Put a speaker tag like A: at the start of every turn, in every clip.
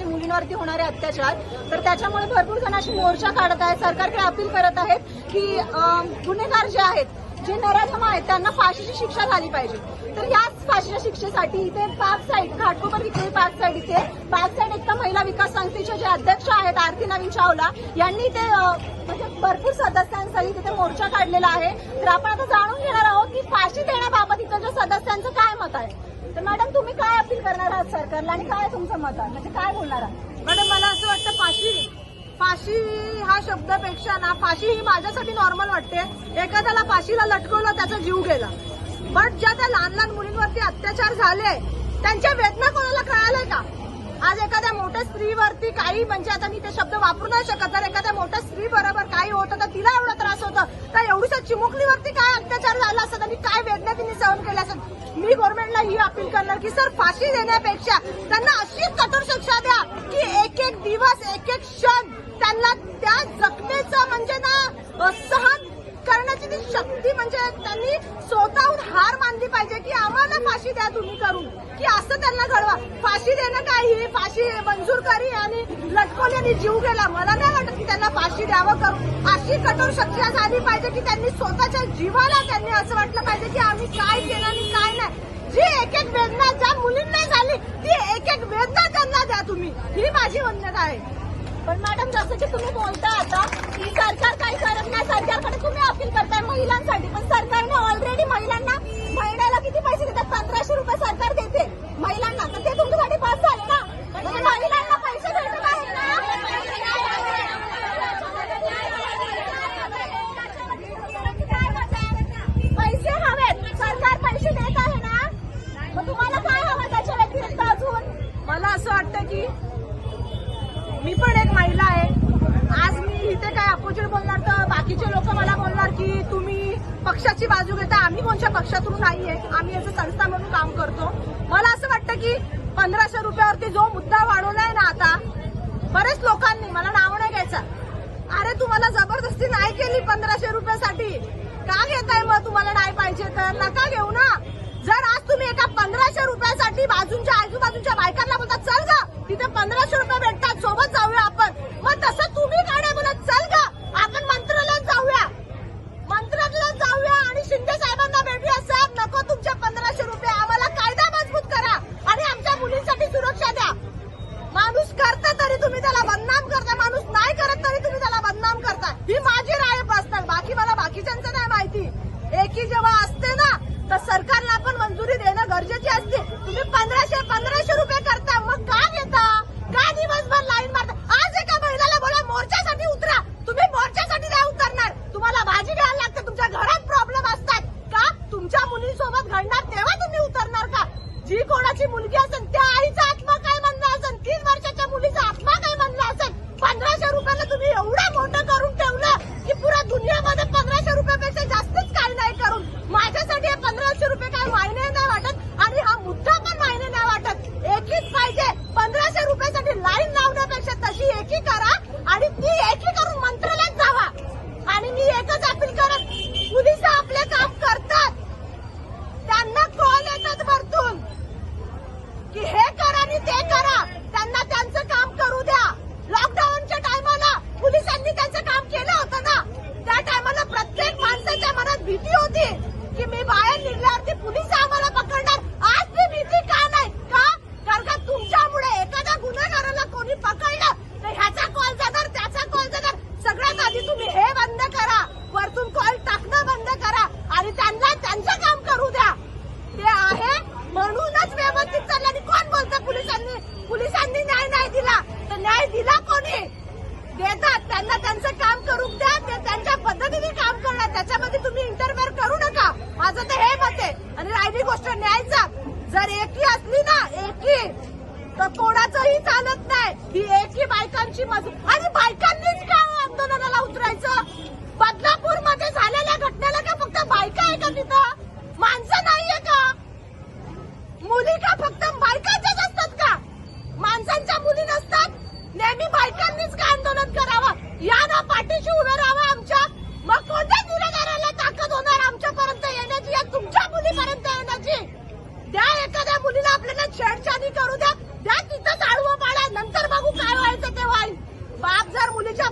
A: असे मुलींवरती होणारे अत्याचार, तर त्याच्यामुळे भरपूर जण अशी मोर्चा काढत आहेत, सरकारकडे अपील करत आहेत की गुन्हेगार जे आहेत, जे नराधम आहेत, त्यांना फाशीची शिक्षा झाली पाहिजे. तर याच फाशीच्या शिक्षेसाठी इथे पार्क साईड, घाटकोपर विक्री पार्क साईड, इथे पार्क साईड एकता महिला विकास संस्थेचे जे अध्यक्ष आहेत आरती नवीन चावला यांनी ते म्हणजे भरपूर सदस्यांसहित तिथे मोर्चा काढलेला आहे. तर आपण आता जाणून घेणार आहोत की फाशी देण्याबाबत इथं सदस्यांचं काय मत आहे. तर मॅडम, तुम्ही काय अपील करणार आहात सरकारला आणि काय तुमचं मत आहे, म्हणजे काय बोलणार आहात?
B: मॅडम, मला असं वाटतं फाशी हा शब्दापेक्षा ना, फाशी ही माझ्यासाठी नॉर्मल वाटते. एखाद्याला फाशीला लटकवलं, त्याचा जीव गेला, बट ज्या त्या लहान लहान मुलींवरती अत्याचार झाले त्यांच्या वेदना कोणाला कळालंय का? आज एखाद्या मोठ्या स्त्रीवरती काही, म्हणजे आता मी ते शब्द वापरू नाही शकत, जर एखाद्या मोठ्या स्त्री बरोबर काही होतं तर तिला एवढा त्रास होतं, तर एवढ्या चिमुकलीवरती काय अत्याचार झाला असत आणि काय वेदना तिने सहन केल्या असत. मी गव्हर्नमेंटला ही अपील करणार की सर, फाशी देण्यापेक्षा त्यांना अशी कठोर शिक्षा द्या की एक एक दिवस, एक एक क्षण त्यांना त्या जखमेचं म्हणजे ना सहन करण्याची ती शक्ती, म्हणजे त्यांनी स्वतःहून हार मानली पाहिजे की आम्हाला फाशी द्या तुम्ही करून, की असं त्यांना घडवा. फाशी देणं काय, ही फाशी मंजूर करी आणि लटकवल्याने जीव गेला. मला नाही वाटत की त्यांना फाशी द्यावं करून. अशी कठोर शिक्षा झाली पाहिजे की त्यांनी स्वतःच्या जीवाला त्यांनी असं वाटलं पाहिजे की आम्ही काय केलं आणि काय नाही. जी एक एक वेदना ज्या मुलींना झाली, ती एक एक वेदना त्यांना द्या तुम्ही, ही माझी मान्यता आहे.
A: पण मॅडम, जसं की तुम्ही बोलता आता की सरकार काही करत नाही, सरकारकडे तुम्ही अपील करताय महिलांसाठी, पण सरकारने ऑलरेडी महिलांना महिन्याला किती पैसे देतात? 1500 रुपये सरकार देते महिलांना, तर ते तुमच्यासाठी पास झाले ना. म्हणजे महिलांना पैसे भेटत आहेत ना. पैसे हवेत, सरकार पैसे देत आहे ना, मग तुम्हाला काय हवं त्याच्या व्यतिरिक्त अजून?
B: मला असं वाटतं की मी पण एक महिला आहे. आज मी इथे काय अपोजिट बोलणार तर बाकीचे लोक मला बोलणार की तुम्ही पक्षाची बाजू घेता. आम्ही कोणत्या पक्षातून नाहीये, आम्ही याचं संस्था म्हणून काम करतो. मला असं वाटतं की 1500 रुपयावरती जो मुद्दा वाढवलाय ना आता बरेच लोकांनी, मला नाव नाही घ्यायचं, अरे तुम्हाला जबरदस्ती नाही केली 1500 रुपयासाठी, का घेताय? मग तुम्हाला नाही पाहिजे तर नका घेऊ ना. जर आज तुम्ही एका 1500 रुपयासाठी बाजूच्या आजूबाजूच्या बायकांना बोलता चल ग तिथे 1500 रुपये भेटतात, सोबत जाऊया आपण, मग तसं तुम्ही गाड्या बोलत चल ग आपण मंत्रालयात जाऊया आणि शिंदे साहेबांना भेटूया. साहेब, नको तुमचे 1500 रुपये, आम्हाला कायदा मजबूत करा आणि आमच्या मुलींसाठी सुरक्षा द्या. माणूस करता तरी तुम्ही त्याला बदनाम करता, माणूस नाही करत तरी तुम्ही त्याला बदनाम करता. ही माझी राय आहे पर्सनल, बाकी मला बाकीच्यांचं नाही माहिती. एकी जेव्हा असते ना तर सरकारला पण मंजुरी देणं गरजेची असते. तुम्ही 1500 रुपये करता, मग का घेता? का दिवसभर लाईन मारता? आज एका महिलाला बोला मोर्चासाठी उतरा, तुम्ही मोर्चासाठी नाही उतरणार, तुम्हाला भाजी घ्यायला लागते, तुमच्या घरात प्रॉब्लेम असतात का? तुमच्या मुलींसोबत घडणार तेव्हा तुम्ही उतरणार का? जी कोणाची मुलगी असेल त्या आईचा आत्मा काय म्हणला असेल, 3 वर्षाच्या मुलीचा आत्मा काय म्हणला असेल. 1500 रुपयाला तुम्ही एवढं मोठं करून ठेवलं की पुऱ्या दुनियामध्ये 1500 रुपयापेक्षा जास्तच काही नाही करून. माझ्यासाठी हे 1500 रुपये काय मायने नाही वाटत आणि हा मुद्दा पण मायने नाही वाटत. एकीच पाहिजे. 1500 रुपयासाठी लाईन लावण्यापेक्षा तशी एकी करा आणि ती एकी करून मंत्रालयात जावा. आणि मी एकच अपील करत, पोलिस आपले काम करतात, त्यांना कॉल येतात वरतून की हे करा आणि ते करा, त्यांना त्यांचं काम करू द्या. लॉकडाऊनच्या टायमाला पोलिसांनी त्यांचं काम केलं होतं ना, त्या टायमाला प्रत्येक माणसाच्या मनात भीती होती की मी बाहेर निघल्यावरती पोलीस आम्हाला पकडणार. आज ती भीती का नाही? का? कारण का तुमच्यामुळे एखाद्या गुन्हेगाराला कोणी पकडलं तर ह्याचा कॉल जाणार, त्याचा कॉल जाणार. सगळ्यात आधी तुम्ही हे बंद करा, वरतून कॉल टाकणं बंद करा आणि त्यांना त्यांचं काम करू द्या. ते आहे म्हणूनच व्यवस्थित चाललं. आणि कोण बोलतं पोलिसांनी न्याय नाही दिला, तर न्याय दिला कोणी? देतात. त्यांना त्यांचं काम करू द्या, ते त्यांच्या पद्धतीने काम करणार, त्याच्यामध्ये तुम्ही इंटरफेअर करू नका. माझं तर हे मत आहे. आणि राहिली गोष्ट न्यायचा, जर एकी असली ना, एकी, तर कोणाचंही चालत नाही. ही एकी बायकांची मजबूत. आणि बायकांनीच का आंदोलनाला उतरायचं? बदलापूरमध्ये झालेल्या घटनेला का फक्त बायका आहे का तिथं? माणसं नाहीये का? मुली का फक्त बायकांच्याच असतात का? माणसांच्या मुली नसतात? नेहमी बायकांनीच का आंदोलन करावं? या ना पाठीशी उभे राहावं आमच्या. मग कोणत्या गुन्हेगाराला ताकद होणार आमच्यापर्यंत येण्याची या तुमच्या मुलीपर्यंत येण्याची? द्या एखाद्या मुलीला आपल्याला छेडछाडी करू द्या, तिथंच आडवं पाडा, नंतर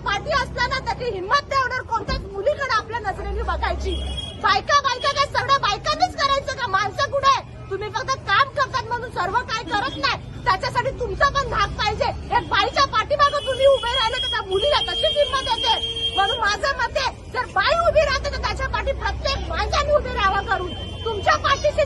B: पाठी असताना त्याची हिंमत ठेवणार कोणत्याच मुलीकडे आपल्या नजरेने बघायची. बायका काय सगळ्या बायकांनीच करायचं का? माणसं कुठे आहे? तुम्ही फक्त काम करतात म्हणून सर्व काय करत नाही. त्याच्यासाठी तुमचा पण भाग पाहिजे. एक बाईच्या पाठीमागं तुम्ही उभे राहिले तर त्या मुलीला तशीच हिंमत येते. म्हणून माझं मत आहे, जर बाई उभी राहते तर त्याच्या पाठी प्रत्येक माणसाने उभी राहावं करून. तुमच्या पाठीशी